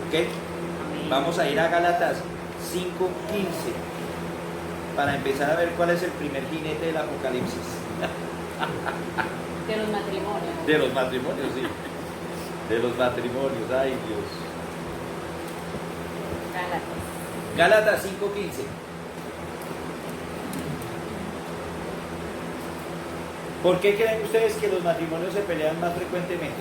¿Ok? Vamos a ir a Gálatas 5:15 para empezar a ver cuál es el primer jinete del Apocalipsis. De los matrimonios. De los matrimonios, sí. De los matrimonios, ay Dios. Gálatas 5:15. ¿Por qué creen ustedes que los matrimonios se pelean más frecuentemente?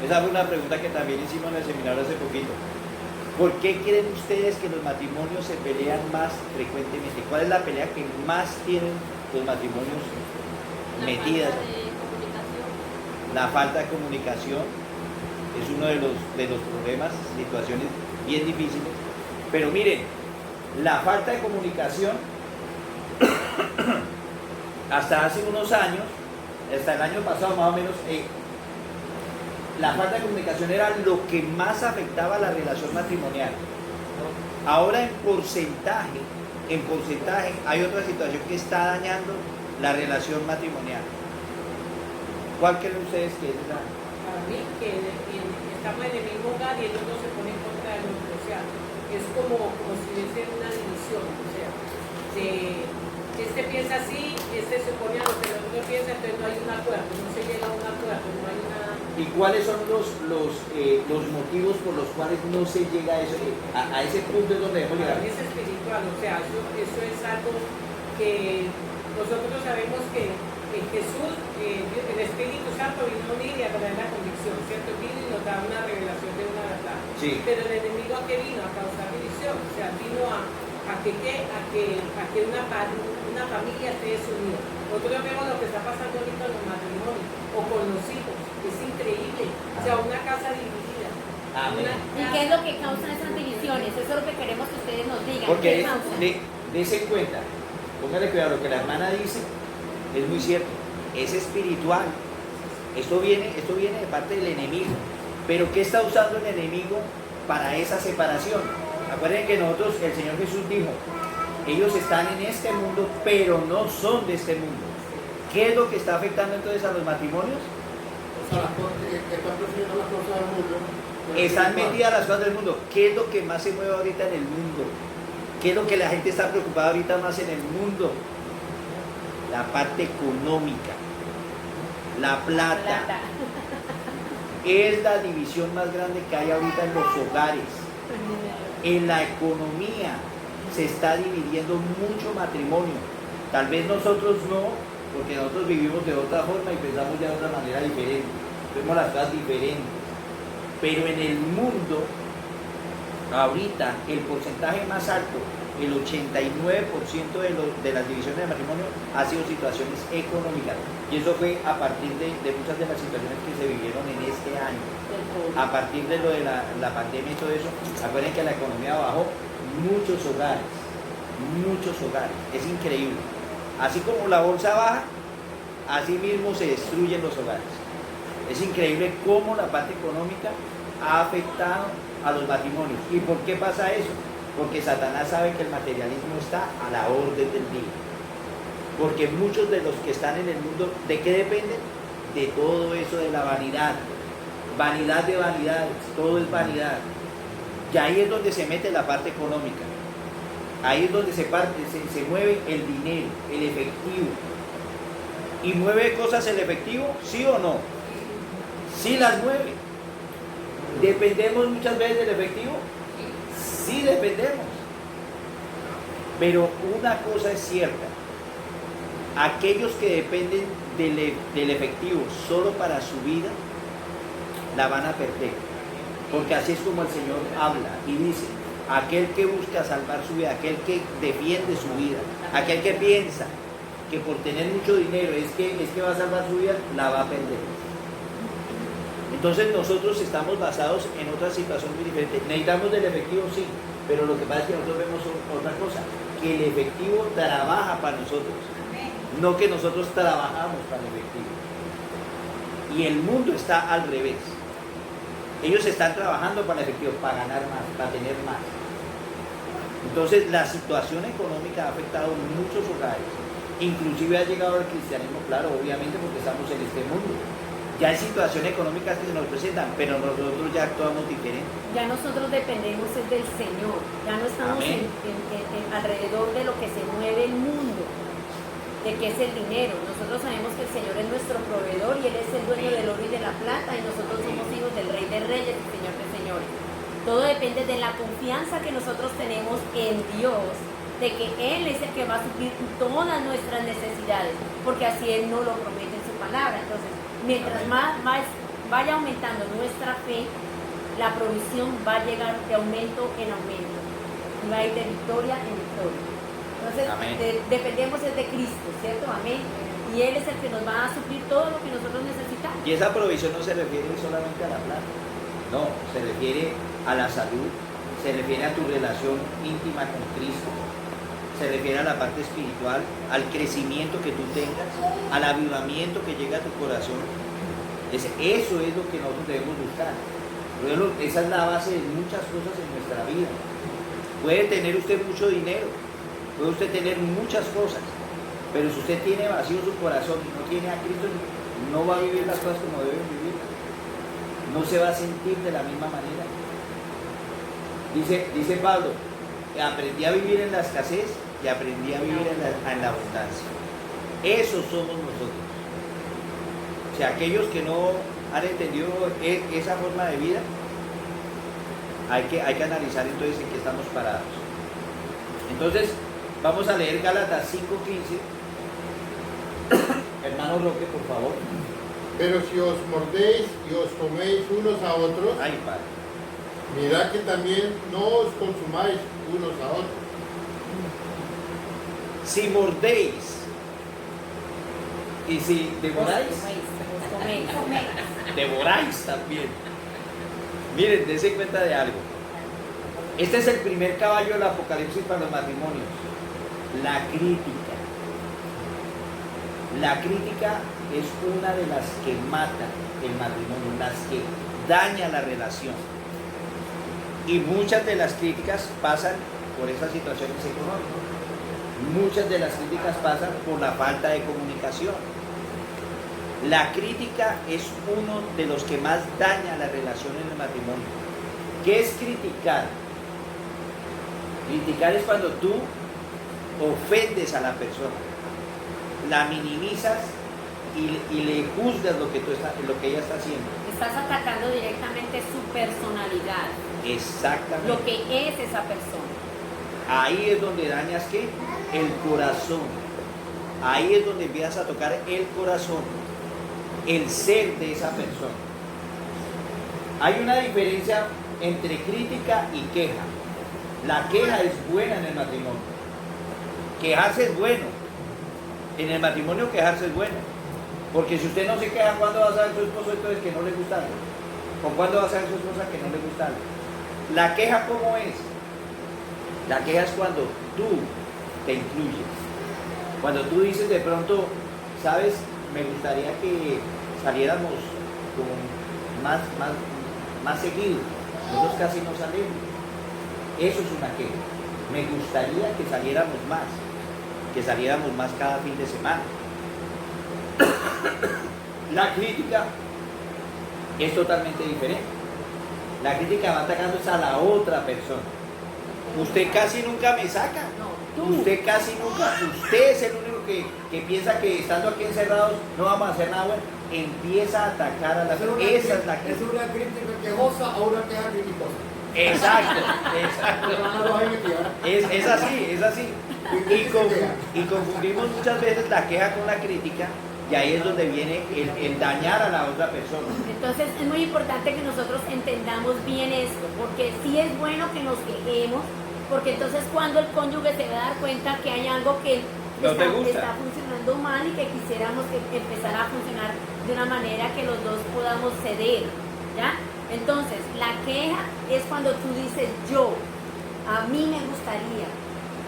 Esa fue una pregunta que también hicimos en el seminario hace poquito. ¿Por qué creen ustedes que los matrimonios se pelean más frecuentemente? ¿Cuál es la pelea que más tienen los matrimonios metidas? La falta de comunicación es uno de los problemas, situaciones bien difíciles. Pero miren, la falta de comunicación hasta hace unos años, hasta el año pasado más o menos, la falta de comunicación era lo que más afectaba a la relación matrimonial. Ahora en porcentaje hay otra situación que está dañando la relación matrimonial. ¿Cuál creen ustedes que es esa? Para mí, que estamos en el mismo hogar y el otro se pone en contra del otro. O sea, es como si hubiese una división. O sea, este piensa así, este se opone a lo que el otro piensa, entonces no hay un acuerdo, no se llega a un acuerdo, no hay una... ¿Y cuáles son los motivos por los cuales no se llega a ese punto es donde debemos llegar? Es espiritual, o sea, eso es algo que nosotros sabemos que Jesús, el Espíritu Santo vino a unir y a traer la convicción, ¿cierto? Vino y nos da una revelación de una verdad. Sí. Pero el enemigo ¿a qué vino? A causar división, o sea, vino a que una familia esté desunida. Nosotros vemos lo que está pasando ahorita en los matrimonios o con los hijos, es increíble, o sea, una casa dividida. ¿Y qué es lo que causa esas divisiones? Eso es lo que queremos que ustedes nos digan. Porque ¿Qué causa? dése cuenta, póngale cuidado, lo que la hermana dice es muy cierto, es espiritual. Esto viene de parte del enemigo. Pero ¿qué está usando el enemigo para esa separación? Acuérdense que nosotros, el Señor Jesús dijo, ellos están en este mundo, pero no son de este mundo. ¿Qué es lo que está afectando entonces a los matrimonios? Están prefiriendo las cosas del mundo. Están metidas las cosas del mundo. ¿Qué es lo que más se mueve ahorita en el mundo? ¿Qué es lo que la gente está preocupada ahorita más en el mundo? La parte económica, la plata. Es la división más grande que hay ahorita en los hogares. En la economía se está dividiendo mucho matrimonio. Tal vez nosotros no, porque nosotros vivimos de otra forma y pensamos de otra manera diferente. Vemos las cosas diferentes. Pero en el mundo, ahorita, el porcentaje más alto, el 89% de las divisiones de matrimonio ha sido situaciones económicas. Y eso fue a partir de muchas de las situaciones que se vivieron en este año. A partir de lo de la pandemia y todo eso, acuérdense que la economía bajó muchos hogares. Es increíble. Así como la bolsa baja, así mismo se destruyen los hogares. Es increíble cómo la parte económica ha afectado a los matrimonios. ¿Y por qué pasa eso? Porque Satanás sabe que el materialismo está a la orden del día. Porque muchos de los que están en el mundo, ¿de qué dependen? De todo eso de la vanidad. Vanidad de vanidades, todo es vanidad. Y ahí es donde se mete la parte económica. Ahí es donde se mueve el dinero, el efectivo. ¿Y mueve cosas el efectivo? ¿Sí o no? Sí las mueve. ¿Dependemos muchas veces del efectivo? Sí dependemos. Pero una cosa es cierta. Aquellos que dependen del efectivo solo para su vida, la van a perder. Porque así es como el Señor habla y dice, aquel que busca salvar su vida, aquel que defiende su vida, aquel que piensa que por tener mucho dinero es que va a salvar su vida, la va a perder. Entonces nosotros estamos basados en otra situación muy diferente. Necesitamos del efectivo, sí, pero lo que pasa es que nosotros vemos otra cosa, que el efectivo trabaja para nosotros, no que nosotros trabajamos para el efectivo. Y el mundo está al revés. Ellos están trabajando para el efectivo, para ganar más, para tener más. Entonces la situación económica ha afectado muchos hogares, inclusive ha llegado al cristianismo, claro, obviamente porque estamos en este mundo. Ya hay situaciones económicas que se nos presentan, pero nosotros ya actuamos diferente. Ya nosotros dependemos es del Señor, ya no estamos Amén. alrededor de lo que se mueve el mundo, de que es el dinero. Nosotros sabemos que el Señor es nuestro proveedor y Él es el dueño del oro y de la plata y nosotros somos hijos del Rey de Reyes y Señor de Señores. Todo depende de la confianza que nosotros tenemos en Dios, de que Él es el que va a suplir todas nuestras necesidades, porque así Él no lo promete en su palabra. Entonces, mientras más vaya aumentando nuestra fe, la provisión va a llegar de aumento en aumento y va a ir de victoria en victoria. Entonces, Amén. dependemos es de Cristo, ¿cierto? Amén. Y Él es el que nos va a suplir todo lo que nosotros necesitamos. Y esa provisión no se refiere solamente a la plata, no, se refiere a la salud, se refiere a tu relación íntima con Cristo, se refiere a la parte espiritual, al crecimiento que tú tengas, al avivamiento que llega a tu corazón. Eso es lo que nosotros debemos buscar. Esa es la base de muchas cosas en nuestra vida. Puede tener usted mucho dinero, puede usted tener muchas cosas, pero si usted tiene vacío su corazón y no tiene a Cristo, no va a vivir las cosas como deben vivir. No se va a sentir de la misma manera. Dice Pablo, aprendí a vivir en la escasez y aprendí a vivir en la abundancia. Esos somos nosotros. O sea, aquellos que no han entendido esa forma de vida, hay que analizar entonces en qué estamos parados. Entonces, vamos a leer Gálatas 5:15. Hermano Roque, por favor. Pero si os mordéis y os coméis unos a otros, Ay, Padre. mirad que también no os consumáis unos a otros. Si mordéis y si devoráis, Coméis. devoráis también. Miren, dense cuenta de algo. Este es el primer caballo del Apocalipsis para los matrimonios. La crítica. La crítica es una de las que mata el matrimonio, las que daña la relación. Y muchas de las críticas pasan por esas situaciones económicas. Muchas de las críticas pasan por la falta de comunicación. La crítica es uno de los que más daña la relación en el matrimonio. ¿Qué es criticar? Criticar es cuando tú ofendes a la persona, la minimizas y le juzgas lo que ella está haciendo. Estás atacando directamente su personalidad, Exactamente. lo que es esa persona. Ahí es donde dañas ¿qué? El corazón. Ahí es donde empiezas a tocar el corazón, el ser de esa persona. Hay una diferencia entre crítica y queja. La queja es buena en el matrimonio. Quejarse es bueno. En el matrimonio quejarse es bueno. Porque si usted no se queja, ¿cuándo va a saber su esposo entonces que no le gusta algo? ¿O cuándo va a saber su esposa que no le gusta algo? La queja, ¿cómo es? La queja es cuando tú te incluyes. Cuando tú dices de pronto, sabes, me gustaría que saliéramos más seguido. Nosotros casi no salimos. Eso es una queja. Me gustaría que saliéramos más cada fin de semana. La crítica es totalmente diferente. La crítica va atacando a la otra persona. Usted casi nunca me saca. No, tú. Usted casi nunca. Usted es el único que piensa que estando aquí encerrados no vamos a hacer nada bueno. Empieza a atacar a la persona. Esa es la Es crítica. una crítica quejosa a una queja criticosa. Exacto. Es así. Y confundimos muchas veces la queja con la crítica, y ahí es donde viene el dañar a la otra persona. Entonces es muy importante que nosotros entendamos bien esto, porque sí es bueno que nos quejemos, porque entonces cuando el cónyuge se va a dar cuenta que hay algo que No te gusta. está funcionando mal y que quisiéramos que empezara a funcionar de una manera que los dos podamos ceder, ¿ya? Entonces, la queja es cuando tú dices yo, a mí me gustaría,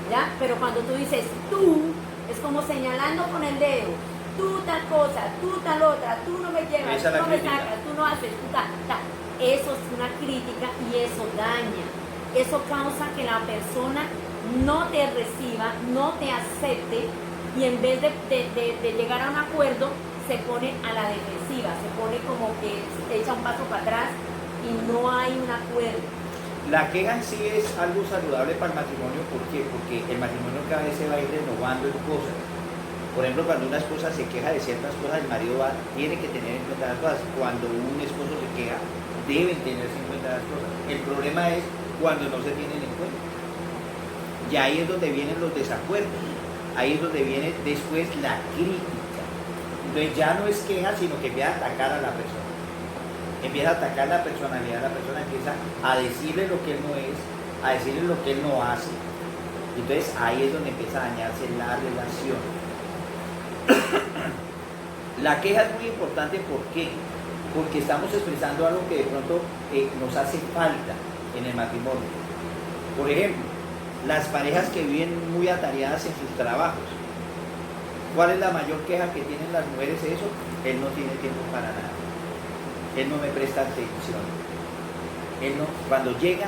¿ya? Pero cuando tú dices tú, es como señalando con el dedo, tú tal cosa, tú tal otra, tú no me llevas, Esa es tú la no me crítica. sacas, tú no haces, tú tal, tal. Eso es una crítica y eso daña. Eso causa que la persona no te reciba, no te acepte y en vez de llegar a un acuerdo, se pone a la defensiva. siga, se pone como que echa un paso para atrás y no hay un acuerdo. La queja en sí es algo saludable para el matrimonio. ¿Por qué? Porque el matrimonio cada vez se va a ir renovando en cosas. Por ejemplo, cuando una esposa se queja de ciertas cosas, el marido tiene que tener en cuenta las cosas. Cuando un esposo se queja, deben tenerse en cuenta las cosas. El problema es cuando no se tienen en cuenta. Y ahí es donde vienen los desacuerdos. Ahí es donde viene después la crítica. Entonces ya no es queja, sino que empieza a atacar a la persona. Empieza a atacar la personalidad de la persona, empieza a decirle lo que él no es, a decirle lo que él no hace. Entonces ahí es donde empieza a dañarse la relación. La queja es muy importante, ¿por qué? Porque estamos expresando algo que de pronto nos hace falta en el matrimonio. Por ejemplo, las parejas que viven muy atareadas en sus trabajos. ¿Cuál es la mayor queja que tienen las mujeres? Eso, él no tiene tiempo para nada. Él no me presta atención. Él no, cuando llega,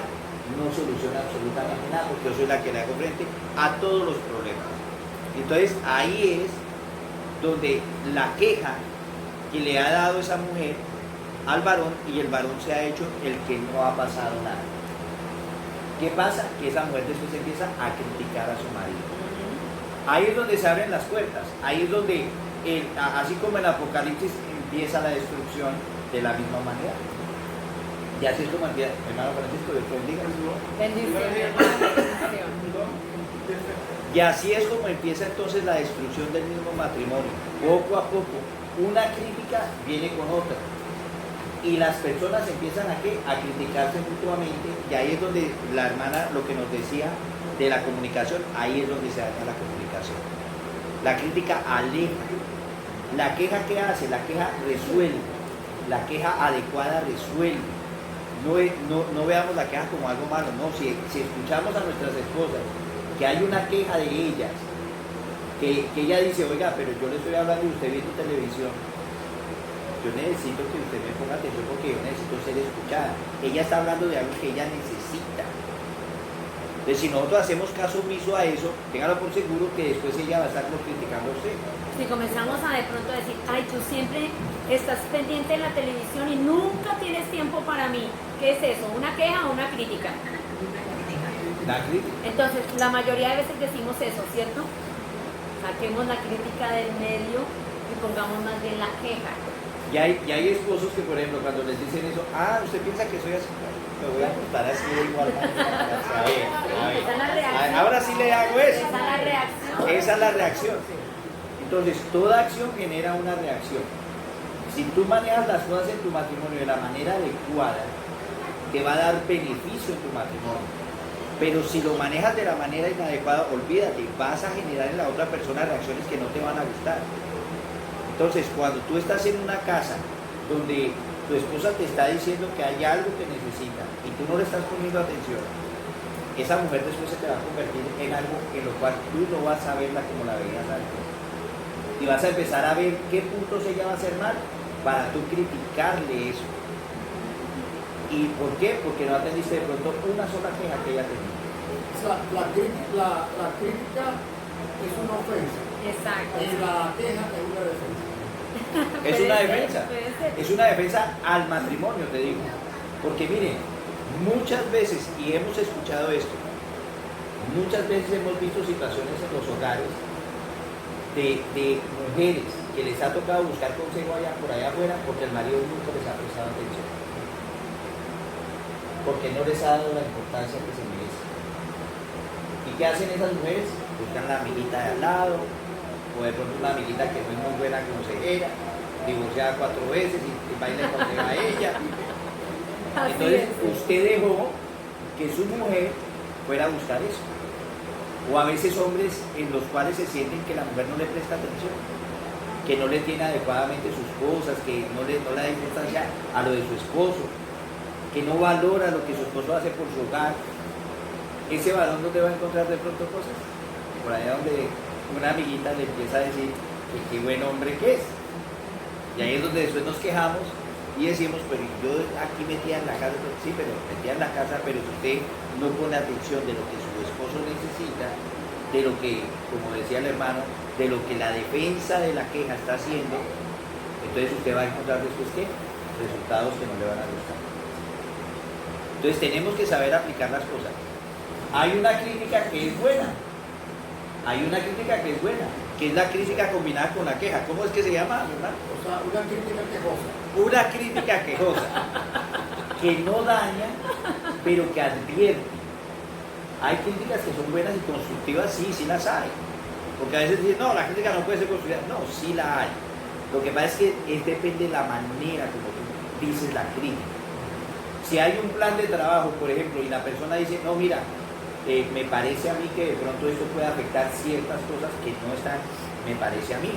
no soluciona absolutamente nada, porque yo soy la que le hago frente a todos los problemas. Entonces ahí es donde la queja que le ha dado esa mujer al varón, y el varón se ha hecho el que no ha pasado nada. ¿Qué pasa? Que esa mujer después empieza a criticar a su marido. Ahí es donde se abren las puertas, ahí es donde, así como en Apocalipsis, empieza la destrucción de la misma manera. Y así es como empieza, hermano Francisco, Dios te bendiga. Bendición, bendición. Y así es como empieza entonces la destrucción del mismo matrimonio. Poco a poco, una crítica viene con otra. Y las personas empiezan a criticarse mutuamente. Y ahí es donde la hermana, lo que nos decía de la comunicación, ahí es donde se daña la comunicación. La crítica aleja. La queja, ¿qué hace? La queja resuelve. La queja adecuada resuelve. No veamos la queja como algo malo. No, si escuchamos a nuestras esposas que hay una queja de ellas, que ella dice, oiga, pero yo le estoy hablando y usted viendo televisión, yo necesito que usted me ponga atención porque yo necesito ser escuchada. Ella está hablando de algo que ella necesita. Entonces, si nosotros hacemos caso omiso a eso, téngalo por seguro que después ella va a estar criticando a usted. Si comenzamos a de pronto decir, ay, tú siempre estás pendiente de la televisión y nunca tienes tiempo para mí, ¿qué es eso? ¿Una queja o una crítica? La crítica. Entonces, la mayoría de veces decimos eso, ¿cierto? Saquemos la crítica del medio y pongamos más bien la queja. Y hay esposos que, por ejemplo, cuando les dicen eso, usted piensa que soy así, me voy a cortar así de igual manera. Esa es la reacción. Ahora sí le hago eso. Esa es la reacción. Esa es la reacción. Entonces, toda acción genera una reacción. Si tú manejas las cosas en tu matrimonio de la manera adecuada, te va a dar beneficio en tu matrimonio. Pero si lo manejas de la manera inadecuada, olvídate, vas a generar en la otra persona reacciones que no te van a gustar. Entonces, cuando tú estás en una casa donde tu esposa te está diciendo que hay algo que necesita y tú no le estás poniendo atención, esa mujer después se te va a convertir en algo en lo cual tú no vas a verla como la veías antes. Y vas a empezar a ver qué puntos ella va a hacer mal para tú criticarle eso. ¿Y por qué? Porque no atendiste de pronto una sola queja que ella tenía. O sea, la crítica es una ofensa. Exacto. Y la queja es una defensa. Es Puede una ser, defensa. puede ser. Es una defensa al matrimonio, te digo. Porque miren, muchas veces, y hemos escuchado esto, muchas veces hemos visto situaciones en los hogares de mujeres que les ha tocado buscar consejo por allá afuera porque el marido nunca les ha prestado atención. Porque no les ha dado la importancia que se merece. ¿Y qué hacen esas mujeres? Buscan la amiguita de al lado, o de pronto una amiguita que no es muy buena consejera, divorciada 4 veces y va y le aconseja a ella. Así Entonces es. usted dejó que su mujer fuera a buscar eso. O a veces hombres en los cuales se sienten que la mujer no le presta atención, que no le tiene adecuadamente sus cosas, que no le da importancia a lo de su esposo, que no valora lo que su esposo hace por su hogar. Ese varón no le va a encontrar de pronto cosas por allá donde una amiguita le empieza a decir que qué buen hombre que es. Y ahí es donde después nos quejamos y decimos, pero yo aquí metía en la casa, sí, pero metía en la casa, pero si usted no pone atención de lo que su esposo necesita, de lo que, como decía el hermano, de lo que la defensa de la queja está haciendo, Entonces usted va a encontrar después ¿qué? Resultados que no le van a gustar. Entonces tenemos que saber aplicar las cosas. Hay una crítica que es buena. Hay una crítica que es buena, que es la crítica combinada con la queja. ¿Cómo es que se llama, verdad? O sea, una crítica quejosa. Una crítica quejosa, que no daña, pero que advierte. Hay críticas que son buenas y constructivas, sí las hay. Porque a veces dicen, no, la crítica no puede ser constructiva. No, sí la hay. Lo que pasa es que depende de la manera como tú dices la crítica. Si hay un plan de trabajo, por ejemplo, y la persona dice, no, mira, me parece a mí que de pronto esto puede afectar ciertas cosas que no están, me parece a mí.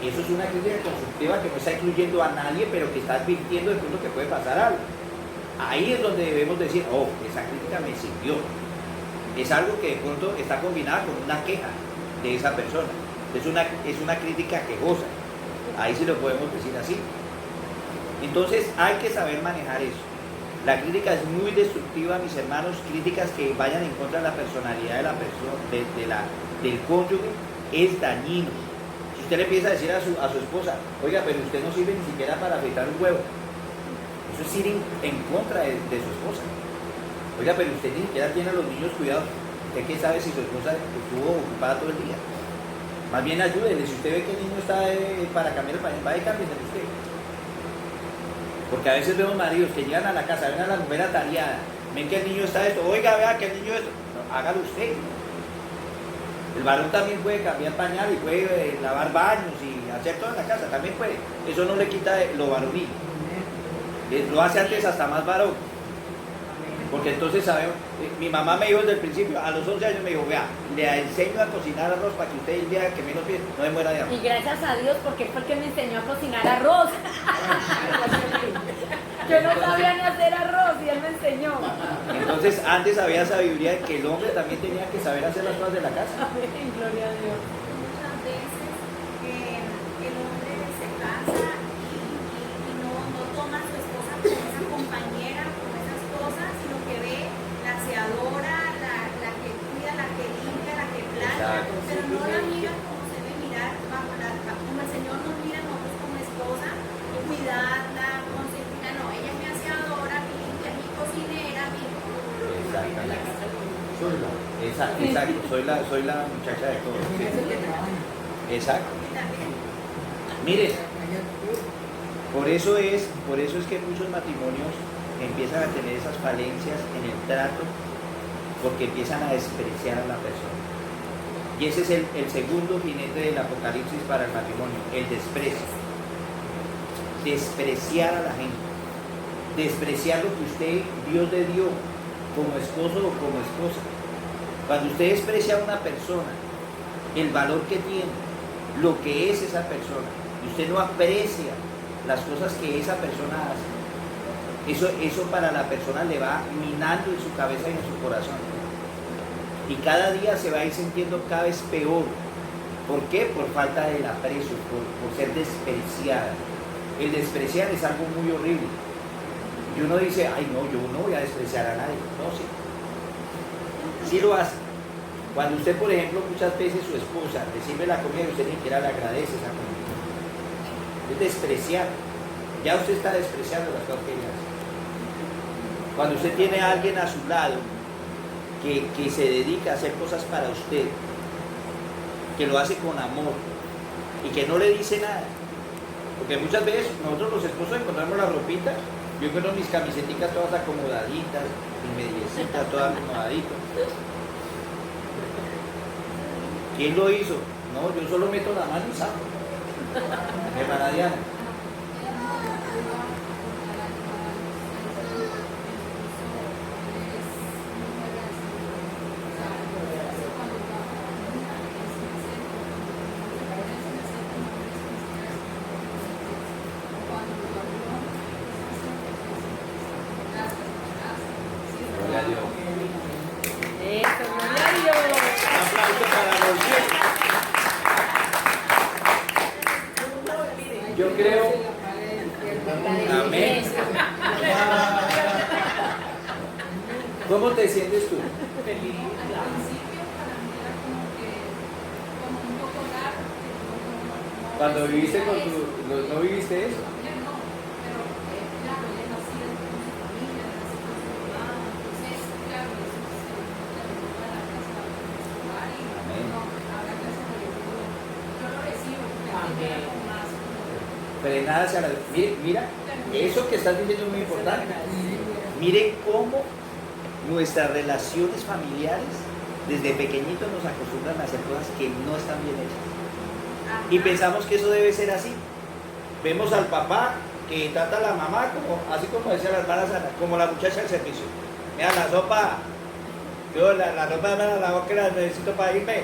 Eso es una crítica constructiva que no está incluyendo a nadie, pero que está advirtiendo de pronto que puede pasar algo. Ahí es donde debemos decir, oh, esa crítica me sirvió. Es algo que de pronto está combinada con una queja de esa persona. Es una crítica quejosa. Ahí sí lo podemos decir así. Entonces hay que saber manejar eso. La crítica es muy destructiva, mis hermanos. Críticas que vayan en contra de la personalidad de la persona, del cónyuge, es dañino. Si usted le empieza a decir a su esposa, oiga, pero usted no sirve ni siquiera para fritar un huevo, eso es ir en contra de su esposa. Oiga, pero usted ni siquiera tiene a los niños cuidados. ¿Usted qué sabe si su esposa estuvo ocupada todo el día? Más bien ayúdele. Si usted ve que el niño está para cambiar el pañal, vaya y cámbiese usted. Porque a veces vemos maridos que llegan a la casa, ven a la mujer atareada, ven que el niño está esto, oiga, vea que el niño esto. No, hágalo usted. El varón también puede cambiar pañal y puede lavar baños y hacer todo en la casa, también puede. Eso no le quita lo varonil. Lo hace antes hasta más varón. Porque entonces sabemos, mi mamá me dijo desde el principio, a los 11 años me dijo, vea, le enseño a cocinar arroz para que usted el día que menos piense, no me muera de hambre. Y gracias a Dios, porque fue el que me enseñó a cocinar arroz. Yo no sabía ni hacer arroz y él me enseñó. Entonces antes había sabiduría de que el hombre también tenía que saber hacer las cosas de la casa. Amén, gloria a Dios. Muchas veces el hombre se casa y no toma a su esposa como esa compañera, como esas cosas, sino que ve la aseadora, la que cuida, la que limpia, la que plancha, Exacto. pero no la mira como se debe mirar, como el Señor nos mira a nosotros como esposa, cuidarla, consentirla. No, ella es mi aseadora, mi limpia, mi cocinera, mi... Exacto, soy la muchacha de todo. Sí. Exacto. Y también Mire, por eso es que muchos matrimonios empiezan a tener esas falencias en el trato, porque empiezan a despreciar a la persona. Y ese es el segundo jinete del Apocalipsis para el matrimonio, el desprecio. Despreciar a la gente. Despreciar lo que Dios le dio como esposo o como esposa. Cuando usted desprecia a una persona, el valor que tiene, lo que es esa persona, y usted no aprecia las cosas que esa persona hace, eso para la persona le va minando en su cabeza y en su corazón. Y cada día se va a ir sintiendo cada vez peor. ¿Por qué? Por falta del aprecio, por ser despreciada. El despreciar es algo muy horrible. Y uno dice, ay no, yo no voy a despreciar a nadie. No, sí. Sí lo hace. Cuando usted, por ejemplo, muchas veces su esposa le sirve la comida y usted ni siquiera le agradece esa comida. Es despreciar. Ya usted está despreciando las cosas que ella hace. Cuando usted tiene a alguien a su lado que se dedica a hacer cosas para usted, que lo hace con amor y que no le dice nada. Porque muchas veces nosotros los esposos encontramos la ropita, yo encuentro mis camisetas todas acomodaditas, mis mediecitas todas acomodaditas. ¿Quién lo hizo? No, yo solo meto la mano y saco. Hermana Diana. Gloria a Dios. Eso, gloria a Dios. Un aplauso para los diez. Yo creo. Amén. ¿Cómo te sientes tú? Feliz. Cuando viviste con tu... ¿No viviste eso? No, pero claro, ella nacía con su familia, nació con su mamá, entonces, claro, eso se lo llevó a la casa hogar y Amén. no, ahora gracias a Dios, yo lo recibo, me Amén. alegra con más. Frenada hacia la... Mira, eso que estás diciendo es muy importante. Miren cómo nuestras relaciones familiares desde pequeñitos nos acostumbran a hacer cosas que no están bien hechas. Y pensamos que eso debe ser así. Vemos al papá que trata a la mamá como, así como decía la hermana Sana, como la muchacha del servicio. Mira la sopa, yo la sopa me la lavo que la necesito para irme.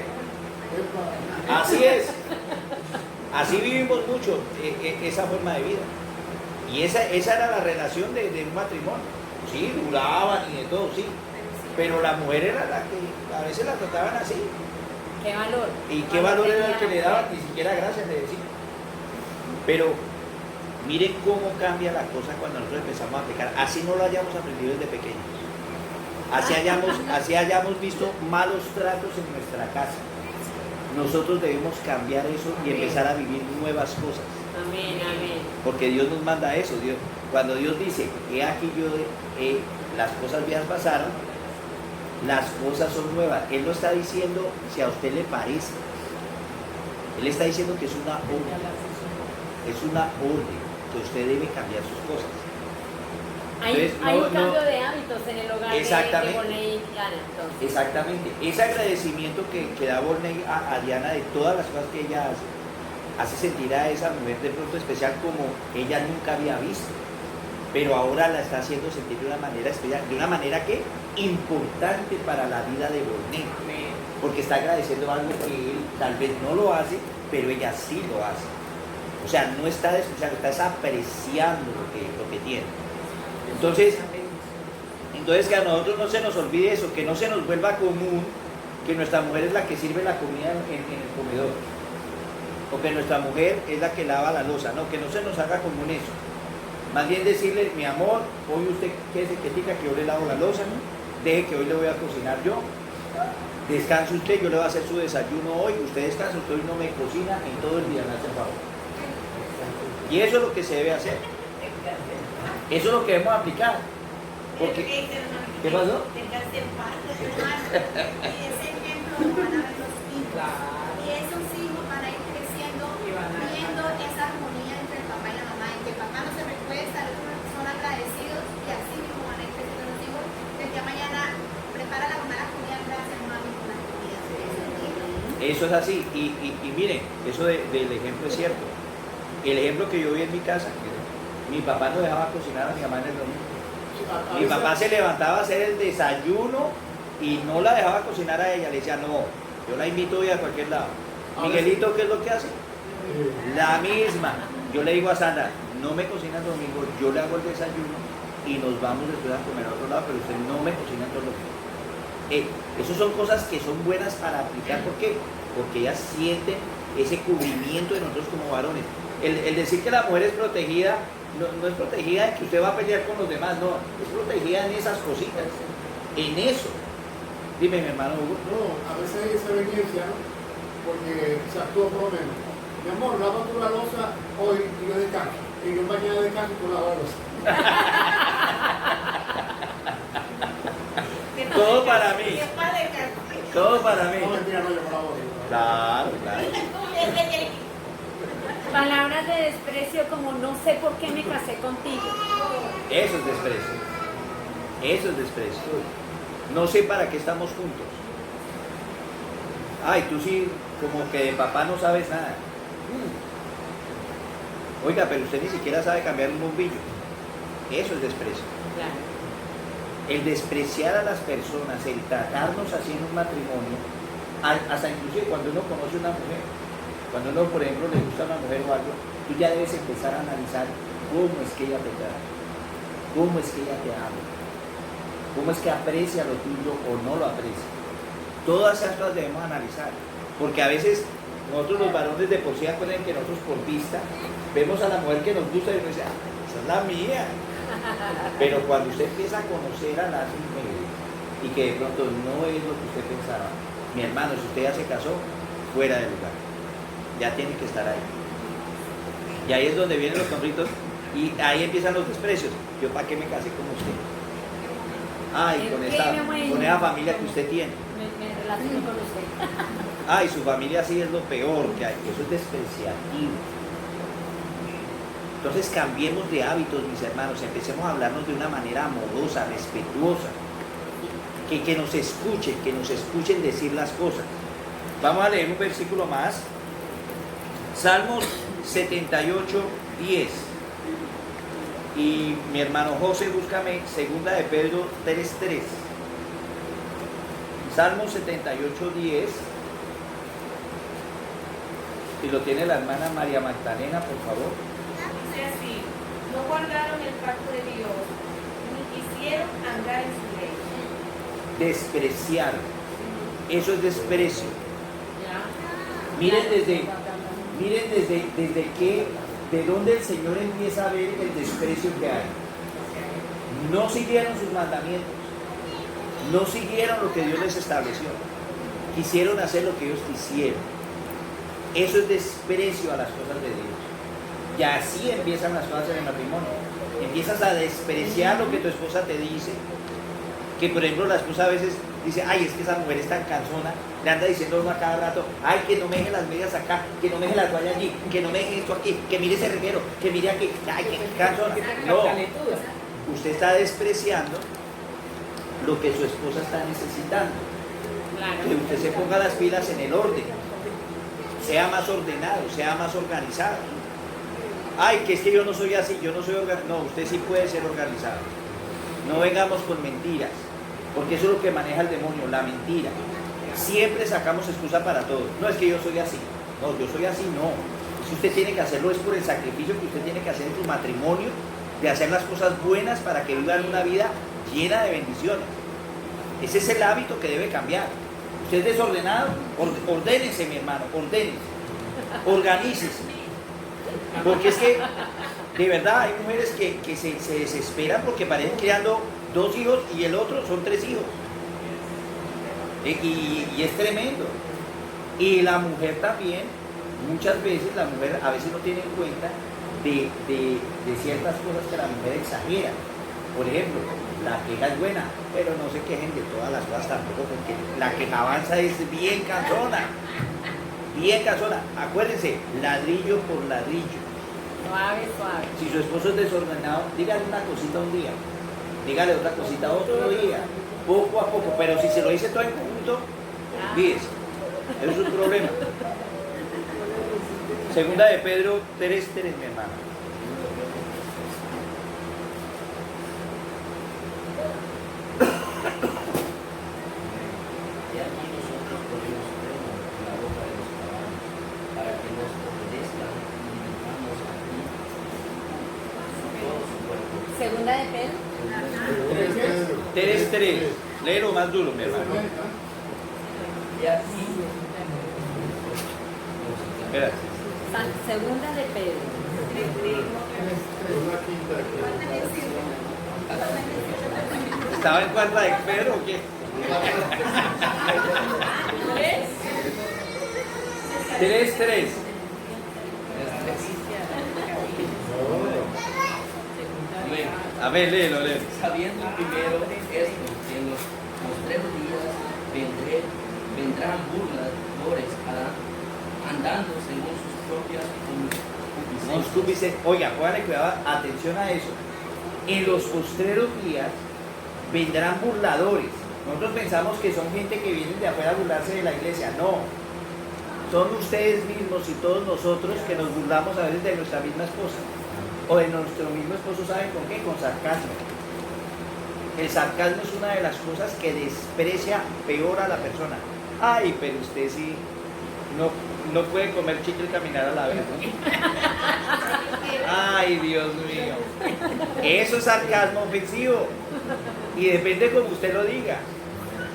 Así es. Así vivimos mucho esa forma de vida. Y esa era la relación de un matrimonio. Sí, duraban y de todo, sí. Pero la mujer era la que a veces la trataban así. ¿Qué valor? ¿Y qué valor era el que le daban? Ni siquiera gracias le decían. Pero miren cómo cambia la cosa cuando nosotros empezamos a aplicar. Así no lo hayamos aprendido desde pequeños. Así hayamos visto malos tratos en nuestra casa. Nosotros debemos cambiar eso y empezar a vivir nuevas cosas. Amén, amén. Porque Dios nos manda eso. Cuando Dios dice, he aquí yo, las cosas viejas pasaron, las cosas son nuevas. Él no está diciendo si a usted le parece. Él está diciendo que es una orden. Es una orden que usted debe cambiar sus cosas. Hay Entonces, un cambio de hábitos en el hogar Exactamente. de Borney y Diana, entonces. Exactamente. Ese agradecimiento que da Borney a Diana de todas las cosas que ella hace sentir a esa mujer de pronto especial como ella nunca había visto. Pero ahora la está haciendo sentir de una manera especial, de una manera que importante para la vida de Borney. Porque está agradeciendo algo que él tal vez no lo hace, pero ella sí lo hace. O sea, no está despreciando, está apreciando lo que tiene. Entonces, que a nosotros no se nos olvide eso, que no se nos vuelva común que nuestra mujer es la que sirve la comida en el comedor, o que nuestra mujer es la que lava la loza, no, que no se nos haga común eso. Más bien decirle, mi amor, hoy usted quédese quietica que yo le lavo la loza, ¿no? Deje que hoy le voy a cocinar yo, descanse usted, yo le voy a hacer su desayuno hoy, usted descansa, usted hoy no me cocina en todo el día, me hace el favor. Y eso es lo que se debe hacer. Eso es lo que debemos aplicar. Porque, ¿qué pasó? Ténganse en paz, hermano. Y ese ejemplo lo van a ver los hijos. Y esos hijos van a ir creciendo viendo esa armonía entre el papá y la mamá, en que el papá no se recuesta, los otros son agradecidos y así mismo van a ir creciendo los hijos. El día de mañana prepara la mamá la comida, gracias mami por la comida. Eso es así. Y miren, eso del ejemplo es cierto. El ejemplo que yo vi en mi casa, mi papá no dejaba cocinar a mi mamá en el domingo. Mi papá se levantaba a hacer el desayuno y no la dejaba cocinar a ella. Le decía, no, yo la invito hoy a cualquier lado. Miguelito, ¿qué es lo que hace? La misma. Yo le digo a Sandra, no me cocina el domingo, yo le hago el desayuno y nos vamos después a comer a otro lado, pero usted no me cocina todos los días. Esas son cosas que son buenas para aplicar. ¿Por qué? Porque ellas sienten ese cubrimiento de nosotros como varones. El decir que la mujer es protegida, no es protegida en que usted va a pelear con los demás, no, es protegida en esas cositas, en eso. Dime, mi hermano Hugo. No, a veces hay esa veniencia, ¿no? Porque se actúa por lo menos. Mi amor, lava tú la loza hoy y yo descanso. Y yo mañana descanso y tú lavas la loza. Todo para mí. Todo para mí. No, mentira, no, yo no la voy. Claro, claro. Palabras de desprecio como no sé por qué me casé contigo. Eso es desprecio. Eso es desprecio. No sé para qué estamos juntos. Ay, tú sí, como que de papá no sabes nada. Oiga, pero usted ni siquiera sabe cambiar un bombillo. Eso es desprecio. Claro. El despreciar a las personas, el tratarnos así en un matrimonio, hasta inclusive cuando uno conoce una mujer, cuando uno, por ejemplo, le gusta a una mujer o algo, tú ya debes empezar a analizar cómo es que ella te trata, cómo es que ella te ama, cómo es que aprecia lo tuyo o no lo aprecia. Todas esas cosas debemos analizar, porque a veces nosotros los varones de por sí acuerdan que nosotros por vista vemos a la mujer que nos gusta y nos dice, esa es la mía. Pero cuando usted empieza a conocer a las mujeres y que de pronto no es lo que usted pensaba, mi hermano, si usted ya se casó, fuera del lugar, ya tiene que estar ahí. Y ahí es donde vienen los conflictos y ahí empiezan los desprecios. Yo para qué me casé con usted. Ay, con esa familia que usted tiene. Me relaciono con usted. Ay, su familia sí es lo peor que hay. Eso es despreciativo. Entonces cambiemos de hábitos, mis hermanos. Empecemos a hablarnos de una manera amorosa, respetuosa. Que nos escuchen decir las cosas. Vamos a leer un versículo más. Salmos 78, 10. Y mi hermano José, búscame segunda de Pedro 3:3. Salmos 78, 10. Si lo tiene la hermana María Magdalena, por favor. Dice así, no guardaron el pacto de Dios, ni quisieron andar en su ley. Despreciar. Eso es desprecio. Miren desde de dónde el Señor empieza a ver el desprecio que hay. No siguieron sus mandamientos. No siguieron lo que Dios les estableció. Quisieron hacer lo que ellos quisieron. Eso es desprecio a las cosas de Dios. Y así empiezan las cosas en el matrimonio. Empiezas a despreciar lo que tu esposa te dice. Que por ejemplo la esposa a veces dice, ay, es que esa mujer es tan cansona, le anda diciendo uno a cada rato, ay, que no me deje las medias acá, que no me deje la toalla allí, que no me deje esto aquí, que mire ese reguero, que mire aquí, ay, que cansona. No, usted está despreciando lo que su esposa está necesitando. Que usted se ponga las pilas en el orden, sea más ordenado, sea más organizado. Ay, que es que yo no soy así, yo no soy organizado. No, usted sí puede ser organizado. No vengamos con mentiras, porque eso es lo que maneja el demonio, la mentira. Siempre sacamos excusa para todo. No es que yo soy así. No, yo soy así, no. Si usted tiene que hacerlo es por el sacrificio que usted tiene que hacer en su matrimonio, de hacer las cosas buenas para que vivan una vida llena de bendiciones. Ese es el hábito que debe cambiar. Usted es desordenado, ordénese, mi hermano, ordénese, organícese. Porque es que, de verdad, hay mujeres que se desesperan porque parecen criando 2 hijos y el otro son 3 hijos. Y es tremendo. Y la mujer también, muchas veces, la mujer a veces no tiene en cuenta de ciertas cosas que la mujer exagera. Por ejemplo, la queja es buena, pero no se quejen de todas las cosas tampoco, porque la quejabanza es bien cansona. Bien cansona. Acuérdense, ladrillo por ladrillo. Suave, suave. Si su esposo es desordenado, dígale una cosita un día, dígale otra cosita otro día, poco a poco, pero si se lo dice todo en conjunto, fíjese, eso es un problema. Segunda de Pedro 3:3, mi hermano. Segunda de Pedro. 3:3. Léelo más duro, mi hermano. Espera. Segunda de Pedro. ¿Estaba en cuarta de Pedro o qué? 3:3. A ver, léelo. Sabiendo primero esto, que en los postreros días vendrán burladores andando según sus propias concupiscencias. Oiga, póngale cuidado, atención a eso. En los postreros días vendrán burladores. Nosotros pensamos que son gente que viene de afuera a burlarse de la iglesia. No. Son ustedes mismos y todos nosotros que nos burlamos a veces de nuestra misma esposa. O de nuestro mismo esposo, ¿saben con qué? Con sarcasmo. El sarcasmo es una de las cosas que desprecia peor a la persona. Ay, pero usted sí no puede comer chicle y caminar a la vez, ¿no? Ay, Dios mío. Eso es sarcasmo ofensivo. Y depende como usted lo diga.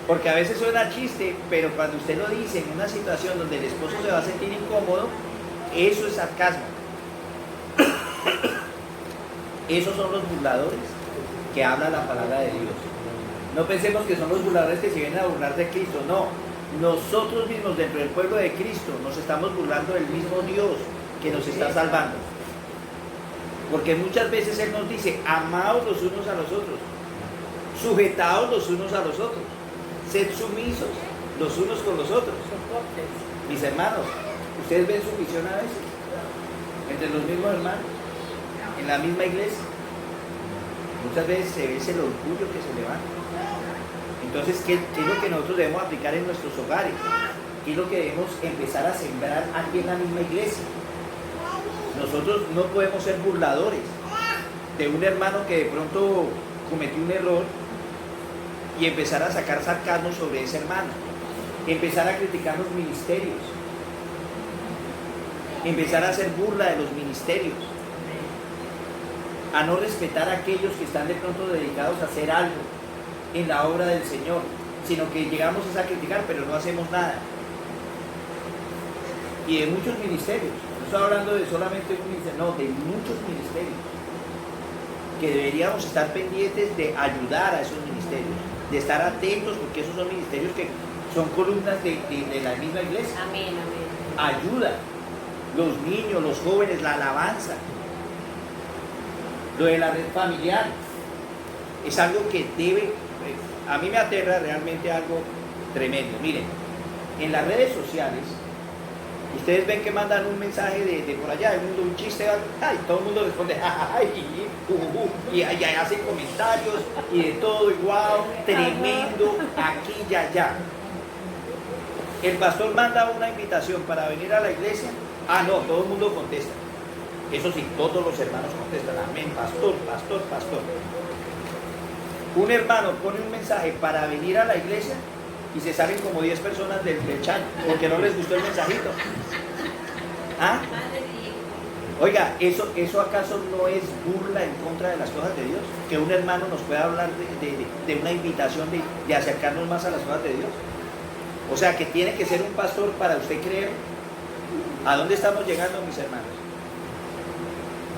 Porque a veces suena chiste, pero cuando usted lo dice en una situación donde el esposo se va a sentir incómodo, eso es sarcasmo. Esos son los burladores que habla la palabra de Dios. No pensemos que son los burladores que se vienen a burlar de Cristo, no. Nosotros mismos dentro del pueblo de Cristo nos estamos burlando del mismo Dios que nos está salvando. Porque muchas veces Él nos dice, amaos los unos a los otros, sujetaos los unos a los otros, sed sumisos los unos con los otros. Soportes. Mis hermanos, ¿ustedes ven sumisión a veces? Entre los mismos hermanos, en la misma iglesia. Muchas veces se ve ese orgullo que se levanta. Entonces, ¿qué es lo que nosotros debemos aplicar en nuestros hogares? ¿Qué es lo que debemos empezar a sembrar aquí en la misma iglesia? Nosotros no podemos ser burladores de un hermano que de pronto cometió un error y empezar a sacar sarcasmo sobre ese hermano, empezar a criticar los ministerios, empezar a hacer burla de los ministerios, a no respetar a aquellos que están de pronto dedicados a hacer algo en la obra del Señor, sino que llegamos a criticar pero no hacemos nada. Y de muchos ministerios, no estoy hablando de solamente un ministerio, no, de muchos ministerios, que deberíamos estar pendientes de ayudar a esos ministerios, de estar atentos, porque esos son ministerios que son columnas de la misma iglesia. Amén, amén. Ayuda, los niños, los jóvenes, la alabanza, lo de la red familiar, es algo que debe, a mí me aterra realmente algo tremendo. Miren, en las redes sociales, ustedes ven que mandan un mensaje de por allá del mundo, un chiste, y todo el mundo responde, y hacen comentarios y de todo, y wow, tremendo, aquí y allá. El pastor manda una invitación para venir a la iglesia, no, todo el mundo contesta. Eso sí, todos los hermanos contestan, amén, pastor, pastor, pastor. Un hermano pone un mensaje para venir a la iglesia y se salen como 10 personas del chat porque no les gustó el mensajito. ¿Ah? Oiga, ¿eso acaso no es burla en contra de las cosas de Dios? Que un hermano nos pueda hablar de una invitación de acercarnos más a las cosas de Dios. O sea, que tiene que ser un pastor para usted creer. ¿A dónde estamos llegando, mis hermanos?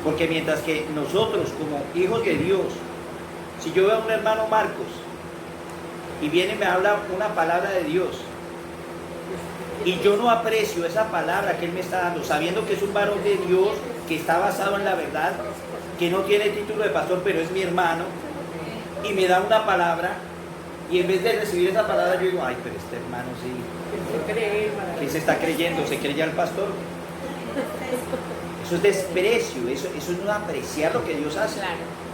Porque mientras que nosotros, como hijos de Dios, si yo veo a un hermano Marcos y viene y me habla una palabra de Dios y yo no aprecio esa palabra que él me está dando, sabiendo que es un varón de Dios, que está basado en la verdad, que no tiene título de pastor, pero es mi hermano, y me da una palabra, y en vez de recibir esa palabra yo digo, ay, pero este hermano sí, ¿qué se está creyendo? ¿Se cree ya el pastor? Eso es desprecio, eso es no apreciar lo que Dios hace. Claro.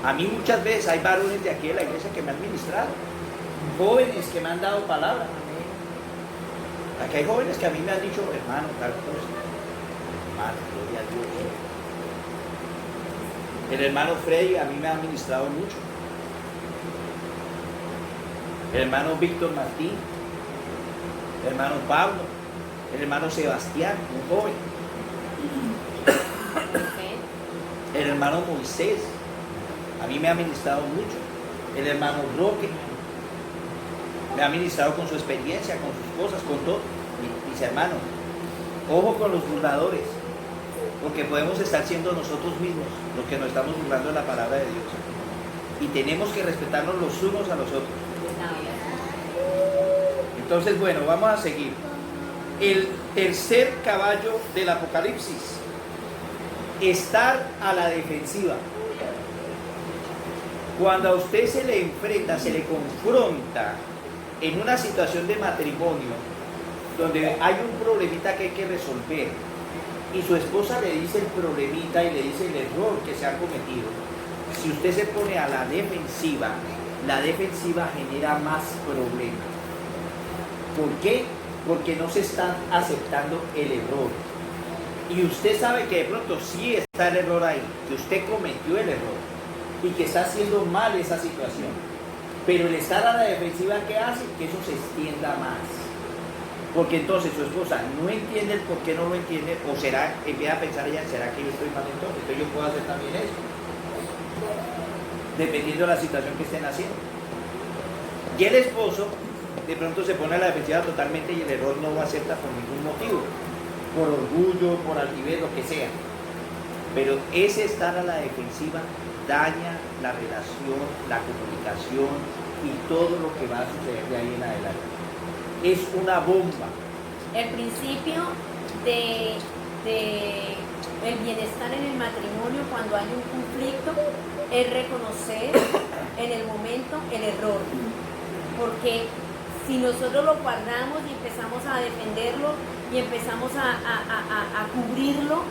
A mí muchas veces hay varones de aquí de la iglesia que me han ministrado, jóvenes que me han dado palabra. Aquí hay jóvenes que a mí me han dicho, hermano, tal cosa. Hermano, gloria a Dios. El hermano Freddy a mí me ha ministrado mucho. El hermano Víctor Martín, el hermano Pablo, el hermano Sebastián, un joven. El hermano Moisés, a mí me ha ministrado mucho. El hermano Roque, me ha ministrado con su experiencia, con sus cosas, con todo. Mis hermanos, ojo con los burladores, porque podemos estar siendo nosotros mismos los que nos estamos burlando de la palabra de Dios. Y tenemos que respetarnos los unos a los otros. Entonces, bueno, vamos a seguir. El tercer caballo del Apocalipsis, estar a la defensiva. Cuando a usted se le enfrenta, se le confronta en una situación de matrimonio donde hay un problemita que hay que resolver y su esposa le dice el problemita y le dice el error que se ha cometido, si usted se pone a la defensiva genera más problemas. ¿Por qué? Porque no se está aceptando el error. Y usted sabe que de pronto sí está el error ahí, que usted cometió el error y que está haciendo mal esa situación. Pero el estar a la defensiva, ¿qué hace? Que eso se extienda más. Porque entonces su esposa no entiende el por qué no lo entiende, o será, empieza a pensar ella, ¿será que yo estoy mal entonces? Entonces yo puedo hacer también eso. Dependiendo de la situación que estén haciendo. Y el esposo de pronto se pone a la defensiva totalmente y el error no lo acepta por ningún motivo. Por orgullo, por altivez, lo que sea. Pero ese estar a la defensiva daña la relación, la comunicación y todo lo que va a suceder de ahí en adelante. Es una bomba. El principio El bienestar en el matrimonio cuando hay un conflicto es reconocer en el momento el error. Porque si nosotros lo guardamos y empezamos a defenderlo y empezamos a cubrirlo,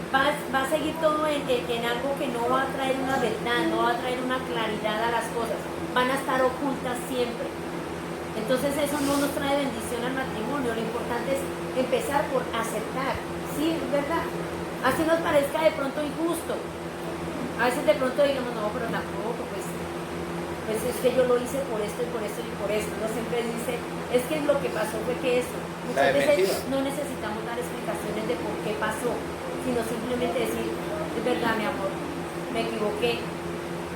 va a seguir todo en algo que no va a traer una verdad, no va a traer una claridad a las cosas. Van a estar ocultas siempre. Entonces eso no nos trae bendición al matrimonio. Lo importante es empezar por aceptar. Sí, es verdad. Así nos parezca de pronto injusto. A veces de pronto digamos, no, pero tampoco, pues es que yo lo hice por esto y por esto y por esto. Uno siempre dice, es que lo que pasó fue que esto. Muchas veces no necesitamos dar explicaciones de por qué pasó, sino simplemente decir, es verdad, mi amor, me equivoqué,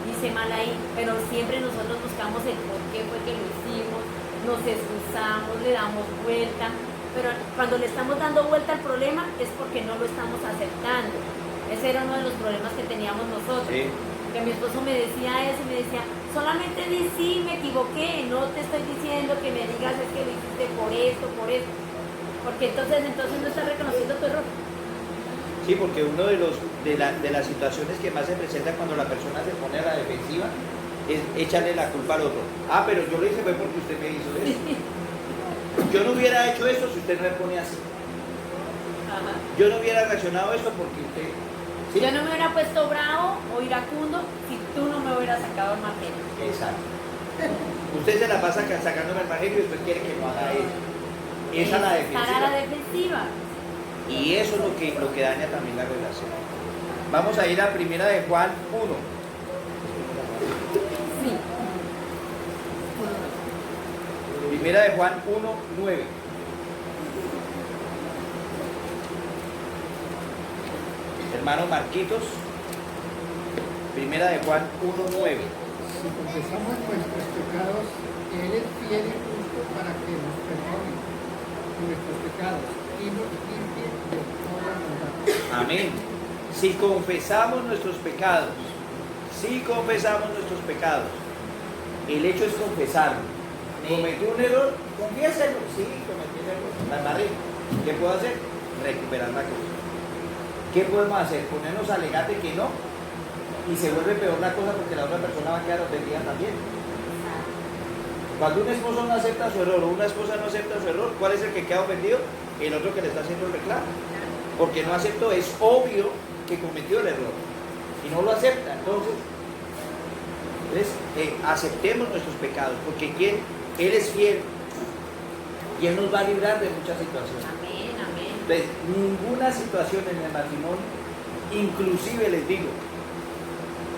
hice mal ahí, pero siempre nosotros buscamos el por qué fue que lo hicimos, nos excusamos, le damos vuelta, pero cuando le estamos dando vuelta al problema es porque no lo estamos aceptando. Ese era uno de los problemas que teníamos nosotros. Sí. Que mi esposo me decía eso y me decía, solamente di sí, me equivoqué, no te estoy diciendo que me digas es que lo hiciste por esto, porque entonces no estás reconociendo tu error. Sí, porque uno de las situaciones que más se presenta cuando la persona se pone a la defensiva es echarle la culpa al otro. Ah, pero yo lo hice fue porque usted me hizo eso. Yo no hubiera hecho eso si usted no me pone así. Ajá. Yo no hubiera reaccionado eso porque usted... ¿sí? Yo no me hubiera puesto bravo o iracundo si tú no me hubieras sacado el margen. Exacto. Usted se la pasa sacándome el margen y después quiere que no haga eso. Esa es la defensiva. Estar a la defensiva. Y eso es lo que daña también la relación. Vamos a ir a Primera de Juan 1. Sí. Primera de Juan 1, 9. Hermano Marquitos. Primera de Juan 1, 9. Si confesamos nuestros pecados, Él es fiel y justo para que nos perdone nuestros pecados y nos limpie de toda maldad. Amén. Si confesamos nuestros pecados, el hecho es confesarlo. ¿Cometí un error? Confiéselo. Sí, cometí un error. La embarré. ¿Qué puedo hacer? Recuperar la cosa. ¿Qué podemos hacer? Ponernos a alegate que no, y se vuelve peor la cosa porque la otra persona va a quedar ofendida también. Cuando un esposo no acepta su error o una esposa no acepta su error, ¿cuál es el que queda ofendido? El otro que le está haciendo el reclamo. Porque no aceptó, es obvio que cometió el error y no lo acepta. Entonces aceptemos nuestros pecados, porque Él es fiel y Él nos va a librar de muchas situaciones. Amén, amén. Entonces, ninguna situación en el matrimonio, inclusive les digo,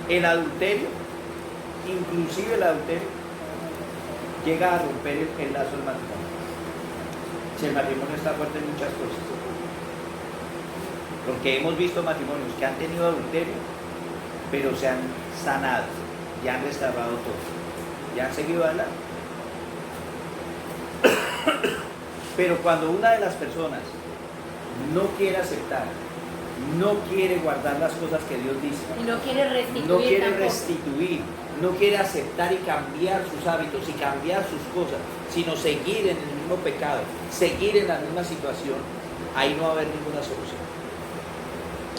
el adulterio, llega a romper el lazo del matrimonio. Si el matrimonio está fuerte en muchas cosas. Porque hemos visto matrimonios que han tenido adulterio, pero se han sanado, ya han restaurado todo, ya han seguido adelante. Pero cuando una de las personas no quiere aceptar, no quiere guardar las cosas que Dios dice, Y no quiere restituir no quiere tampoco. restituir, no quiere aceptar y cambiar sus hábitos y cambiar sus cosas, sino seguir en el mismo pecado, seguir en la misma situación, ahí no va a haber ninguna solución.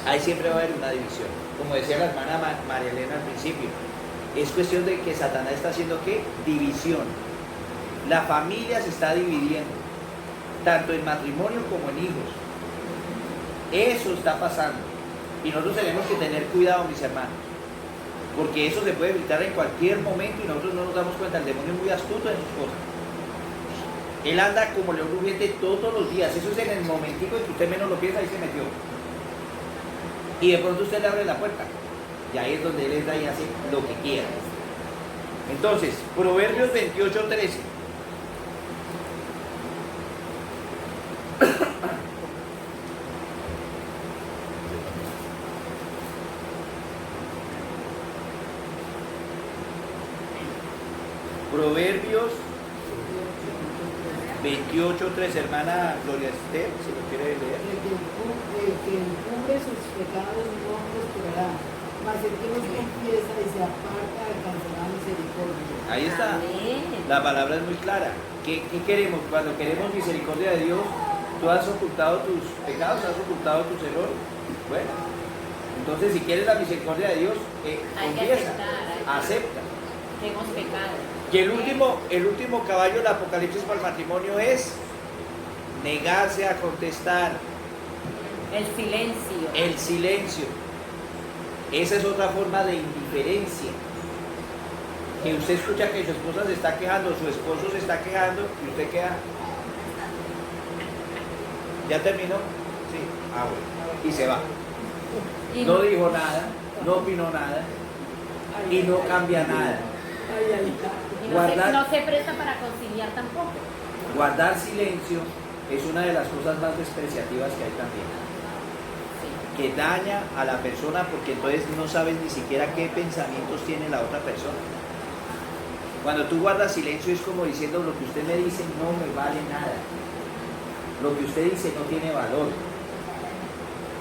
Ahí siempre va a haber una división. Como decía la hermana María Elena al principio, es cuestión de que Satanás está haciendo ¿qué? División. La familia se está dividiendo, tanto en matrimonio como en hijos. Eso está pasando. Y nosotros tenemos que tener cuidado, mis hermanos, porque eso se puede evitar en cualquier momento y nosotros no nos damos cuenta. El demonio es muy astuto en sus cosas. Él anda como león rugiente todos los días. Eso es en el momentico en que usted menos lo piensa, ahí se metió. Y de pronto usted le abre la puerta. Y ahí es donde él entra y hace lo que quiera. Entonces, Proverbios 28:13. Proverbios 28:3, hermana Gloria Esther, si lo quiere leer. El que encubre sus pecados no prosperará, mas el que los confiesa y se aparta alcanzará misericordia. Ahí está. Amén. La palabra es muy clara. ¿Qué queremos? Cuando queremos misericordia de Dios, tú has ocultado tus pecados, has ocultado tus errores. Bueno, entonces si quieres la misericordia de Dios, Hay que confiesa, aceptar, acepta. que hemos pecado. Y el último caballo del Apocalipsis para el matrimonio es negarse a contestar, El silencio. el silencio. Esa es otra forma de indiferencia. Que usted escucha que su esposa se está quejando, su esposo se está quejando y usted queda. ¿Ya terminó? Sí. Ah, bueno. Y se va. Y No dijo nada, no opinó nada y no cambia nada. y no, guardar- no se presta para conciliar tampoco. Guardar silencio es una de las cosas más despreciativas que hay también. Que daña a la persona porque entonces no sabes ni siquiera qué pensamientos tiene la otra persona. Cuando tú guardas silencio es como diciendo lo que usted me dice no me vale nada. Lo que usted dice no tiene valor.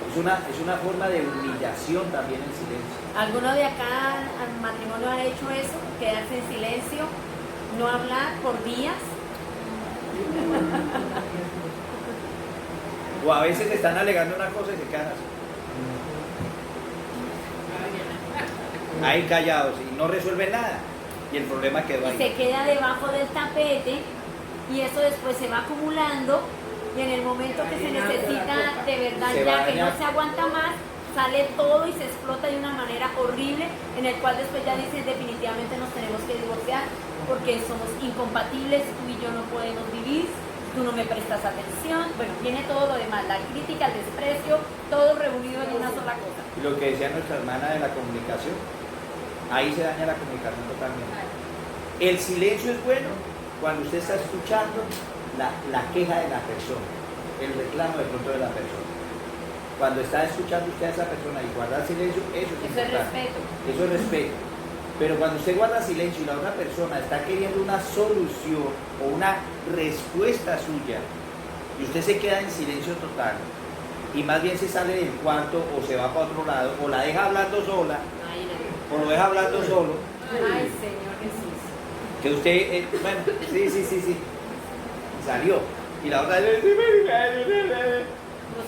Es una forma de humillación también el silencio. ¿Alguno de acá al matrimonio ha hecho eso? Quedarse en silencio, no hablar por días. O a veces están alegando una cosa y se quedan así. Ahí callados y no resuelven nada. Y el problema quedó Y ahí. se queda debajo del tapete y eso después se va acumulando y en el momento que se necesita de verdad Se va a ya que no dañar. se aguanta más, sale todo y se explota de una manera horrible en el cual después ya dicen definitivamente nos tenemos que divorciar porque somos incompatibles, tú y yo no podemos vivir, tú no me prestas atención, bueno, viene todo lo demás, la crítica, el desprecio, todo reunido en una sola cosa. Y lo que decía nuestra hermana de la comunicación, ahí se daña la comunicación totalmente. El silencio es bueno cuando usted está escuchando la queja de la persona, el reclamo de pronto de la persona. Cuando está escuchando usted a esa persona y guarda silencio, eso es Eso es importante. respeto. Eso es respeto. Pero cuando usted guarda silencio y la otra persona está queriendo una solución o una respuesta suya y usted se queda en silencio total y más bien se sale del cuarto o se va para otro lado o la deja hablando sola Ay, no. o lo deja hablando solo, Ay, Señor Jesús. que usted, bueno, sí, salió y la otra Los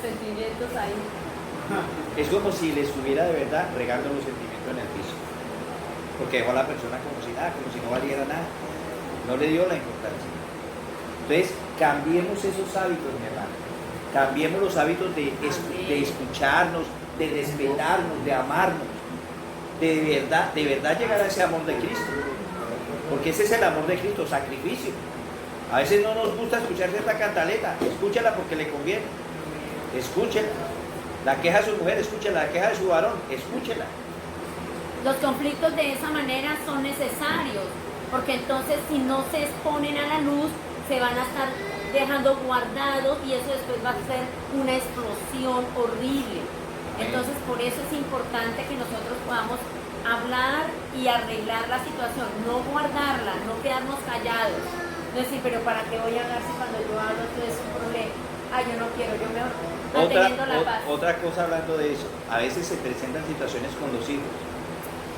sentimientos ahí. es como si le estuviera de verdad regando los sentimientos en el piso. Porque dejó a la persona como si nada, como si no valiera nada. No le dio la importancia. Entonces, cambiemos esos hábitos, mi hermano. Cambiemos los hábitos de escucharnos, de respetarnos, de amarnos. De verdad llegar a ese amor de Cristo. Porque ese es el amor de Cristo, sacrificio. A veces no nos gusta escuchar cierta cantaleta. Escúchala porque le conviene. Escúchela. La queja de su mujer, escúchela. La queja de su varón, escúchela. Los conflictos de esa manera son necesarios, porque entonces si no se exponen a la luz, se van a estar dejando guardados y eso después va a ser una explosión horrible. Entonces por eso es importante que nosotros podamos hablar y arreglar la situación, no guardarla, no quedarnos callados. No decir, pero ¿para qué voy a hablar si cuando yo hablo esto es un problema? Ay, yo no quiero, yo mejor manteniendo la paz. Otra cosa hablando de eso, a veces se presentan situaciones con los hijos.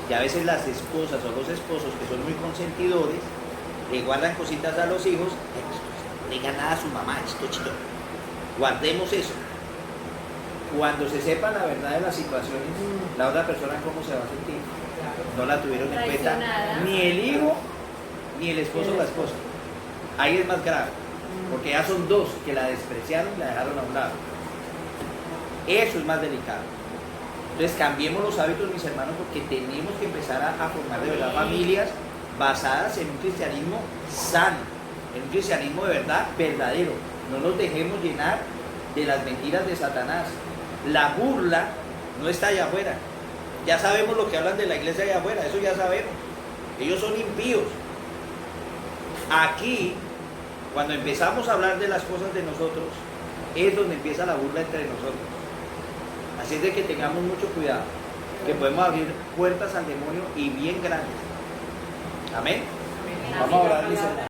Y a veces las esposas o los esposos que son muy consentidores le guardan cositas a los hijos. No le diga nada a su mamá, esto chido. Guardemos eso. Cuando se sepa la verdad de las situaciones, la otra persona cómo se va a sentir. No la tuvieron en cuenta Traicionada. ni el hijo ni el esposo o la esposa. Ahí es más grave, porque ya son dos que la despreciaron y la dejaron a un lado. Eso es más delicado. Entonces cambiemos los hábitos, mis hermanos, porque tenemos que empezar a formar de verdad familias basadas en un cristianismo sano, en un cristianismo de verdad verdadero. No nos dejemos llenar de las mentiras de Satanás. La burla no está allá afuera. Ya sabemos lo que hablan de la iglesia allá afuera, eso ya sabemos. Ellos son impíos. Aquí, cuando empezamos a hablar de las cosas de nosotros, es donde empieza la burla entre nosotros. Así es de que tengamos mucho cuidado, que podemos abrir puertas al demonio y bien grandes. Amén. Vamos a orar, mis hermanos.